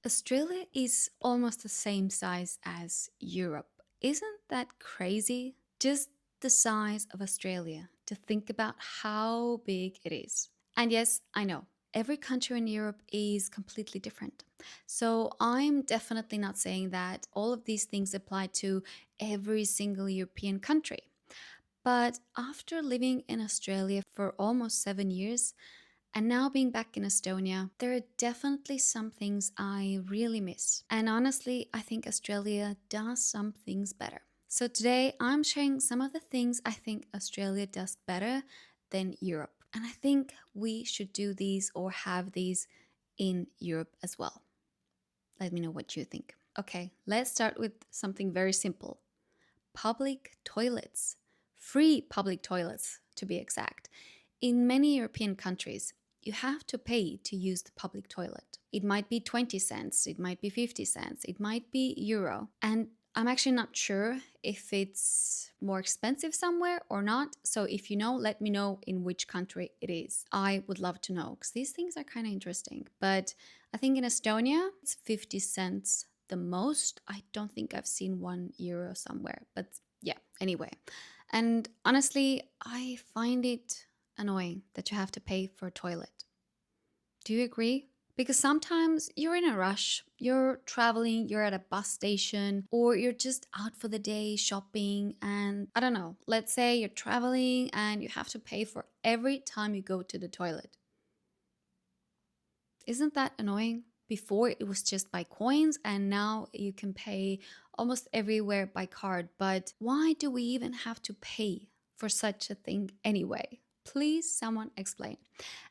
Australia is almost the same size as Europe. Isn't that crazy? Just the size of Australia, to think about how big it is. And yes, I know, every country in Europe is completely different. So I'm definitely not saying that all of these things apply to every single European country. But after living in Australia for almost 7 years, and now being back in Estonia, there are definitely some things I really miss. And honestly, I think Australia does some things better. So today I'm sharing some of the things I think Australia does better than Europe. And I think we should do these or have these in Europe as well. Let me know what you think. Okay, let's start with something very simple. Public toilets. Free public toilets, to be exact. In many European countries, you have to pay to use the public toilet. It might be 20 cents, it might be 50 cents, it might be euro. And I'm actually not sure if it's more expensive somewhere or not. So if you know, let me know in which country it is. I would love to know because these things are kind of interesting. But I think in Estonia, it's 50 cents the most. I don't think I've seen €1 somewhere. But yeah, anyway. And honestly, I find it annoying that you have to pay for a toilet. Do you agree? Because sometimes you're in a rush, you're traveling, you're at a bus station, or you're just out for the day shopping. And I don't know, let's say you're traveling and you have to pay for every time you go to the toilet. Isn't that annoying? Before it was just by coins, and now you can pay almost everywhere by card. But why do we even have to pay for such a thing anyway? Please, someone explain.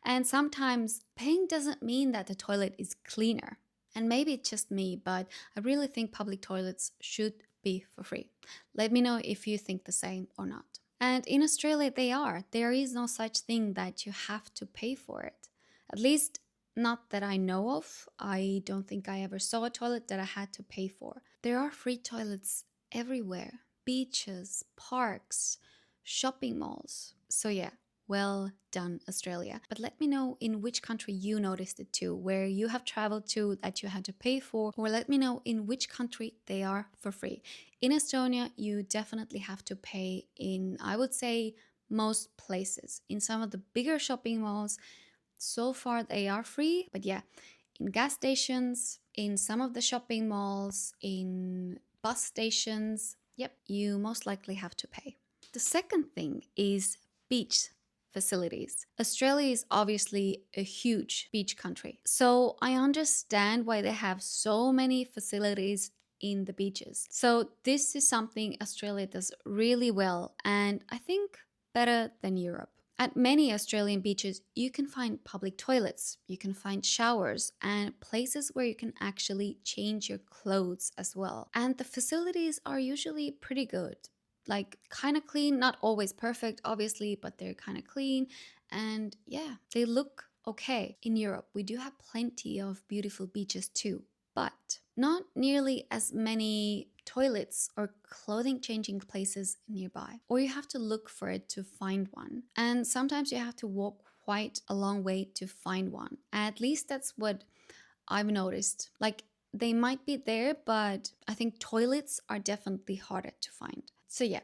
And sometimes paying doesn't mean that the toilet is cleaner. And maybe it's just me, but I really think public toilets should be for free. Let me know if you think the same or not. And in Australia, they are. There is no such thing that you have to pay for it. At least not that I know of. I don't think I ever saw a toilet that I had to pay for. There are free toilets everywhere. Beaches, parks, shopping malls. So yeah, well done, Australia. But let me know in which country you noticed it too, where you have traveled to that you had to pay for, or let me know in which country they are for free. In Estonia, you definitely have to pay in, I would say, most places. In some of the bigger shopping malls, so far they are free, but yeah, in gas stations, in some of the shopping malls, in bus stations, yep, you most likely have to pay. The second thing is beach facilities. Australia is obviously a huge beach country, so I understand why they have so many facilities in the beaches. So this is something Australia does really well, and I think better than Europe. At many Australian beaches, you can find public toilets, you can find showers, and places where you can actually change your clothes as well. And the facilities are usually pretty good. Like, kind of clean, not always perfect, obviously, but they're kind of clean. And yeah, they look okay. In Europe, we do have plenty of beautiful beaches too, but not nearly as many toilets or clothing changing places nearby, or you have to look for it to find one. And sometimes you have to walk quite a long way to find one. At least that's what I've noticed. Like, they might be there, but I think toilets are definitely harder to find. So yeah,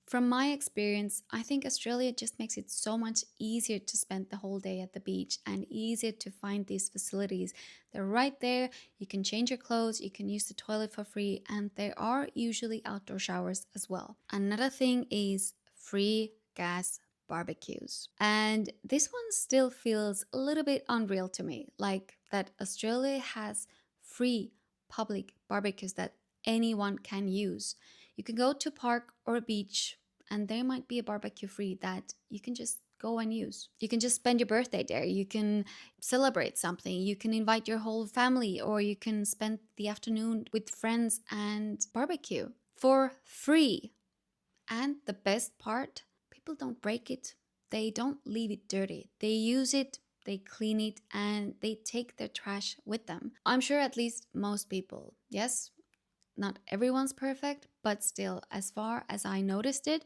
from my experience, I think Australia just makes it so much easier to spend the whole day at the beach and easier to find these facilities. They're right there. You can change your clothes, you can use the toilet for free, and there are usually outdoor showers as well. Another thing is free gas barbecues. And this one still feels a little bit unreal to me, like that Australia has free public barbecues that anyone can use. You can go to a park or a beach and there might be a barbecue free that you can just go and use. You can just spend your birthday there. You can celebrate something. You can invite your whole family, or you can spend the afternoon with friends and barbecue for free. And the best part, people don't break it. They don't leave it dirty. They use it, they clean it, and they take their trash with them. I'm sure at least most people. Yes, not everyone's perfect, but still, as far as I noticed it,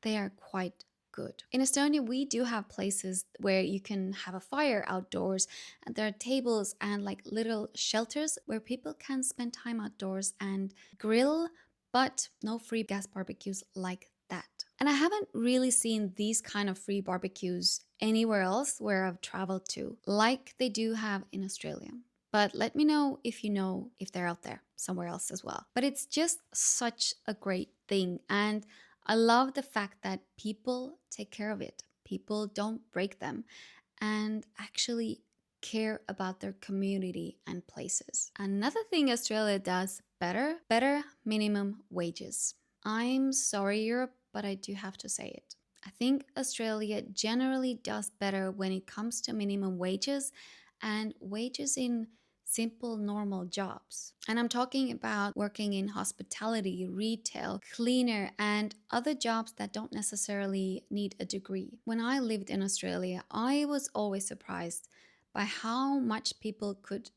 they are quite good. In Estonia, we do have places where you can have a fire outdoors, and there are tables and like little shelters where people can spend time outdoors and grill, but no free gas barbecues like that. And I haven't really seen these kind of free barbecues anywhere else where I've traveled to, like they do have in Australia. But let me know if they're out there somewhere else as well. But it's just such a great thing. And I love the fact that people take care of it. People don't break them and actually care about their community and places. Another thing Australia does better minimum wages. I'm sorry, Europe, but I do have to say it. I think Australia generally does better when it comes to minimum wages and wages in simple, normal jobs. And I'm talking about working in hospitality, retail, cleaner, and other jobs that don't necessarily need a degree. When I lived in Australia, I was always surprised by how much people could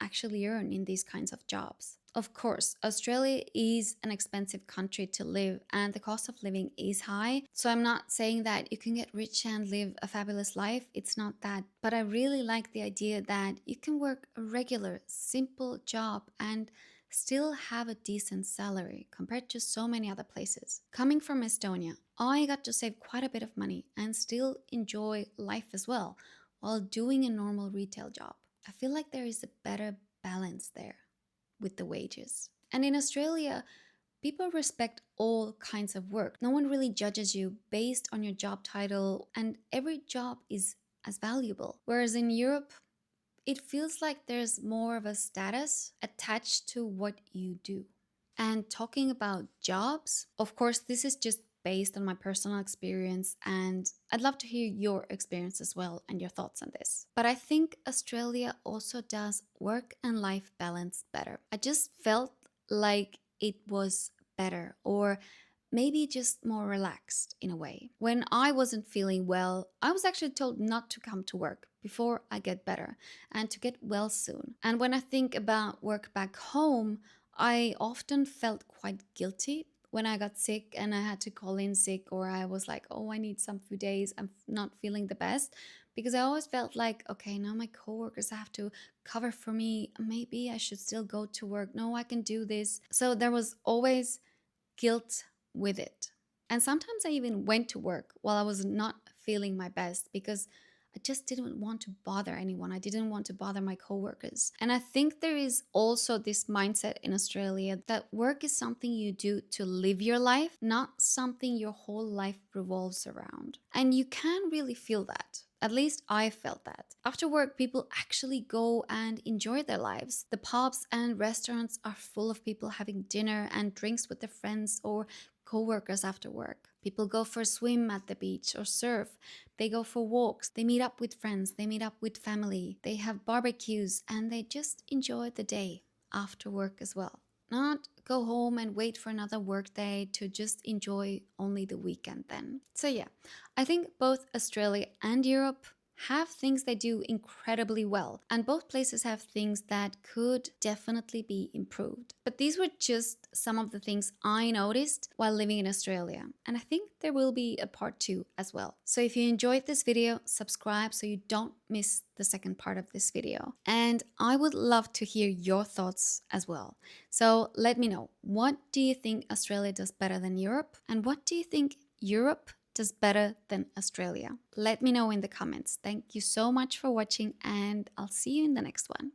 actually earn in these kinds of jobs. Of course, Australia is an expensive country to live and the cost of living is high. So I'm not saying that you can get rich and live a fabulous life. It's not that. But I really like the idea that you can work a regular, simple job and still have a decent salary compared to so many other places. Coming from Estonia, I got to save quite a bit of money and still enjoy life as well while doing a normal retail job. I feel like there is a better balance there with the wages. And in Australia, people respect all kinds of work. No one really judges you based on your job title, and every job is as valuable. Whereas in Europe, it feels like there's more of a status attached to what you do. And talking about jobs, of course, this is just based on my personal experience, and I'd love to hear your experience as well and your thoughts on this. But I think Australia also does work and life balance better. I just felt like it was better, or maybe just more relaxed in a way. When I wasn't feeling well, I was actually told not to come to work before I get better and to get well soon. And when I think about work back home, I often felt quite guilty when I got sick and I had to call in sick, or I was like, oh, I need some few days, I'm not feeling the best. Because I always felt like, okay, now my coworkers have to cover for me. Maybe I should still go to work. No, I can do this. So there was always guilt with it. And sometimes I even went to work while I was not feeling my best because I just didn't want to bother anyone. I didn't want to bother my coworkers. And I think there is also this mindset in Australia that work is something you do to live your life, not something your whole life revolves around. And you can really feel that. At least I felt that. After work, people actually go and enjoy their lives. The pubs and restaurants are full of people having dinner and drinks with their friends or co-workers after work. People go for a swim at the beach or surf. They go for walks. They meet up with friends. They meet up with family. They have barbecues and they just enjoy the day after work as well. Not go home and wait for another work day to just enjoy only the weekend then. So yeah, I think both Australia and Europe have things they do incredibly well, and both places have things that could definitely be improved. But these were just some of the things I noticed while living in Australia, and I think there will be a part 2 as well. So if you enjoyed this video, subscribe so you don't miss the second part of this video. And I would love to hear your thoughts as well. So let me know, what do you think Australia does better than Europe? And what do you think Europe does better than Australia? Let me know in the comments. Thank you so much for watching, and I'll see you in the next one.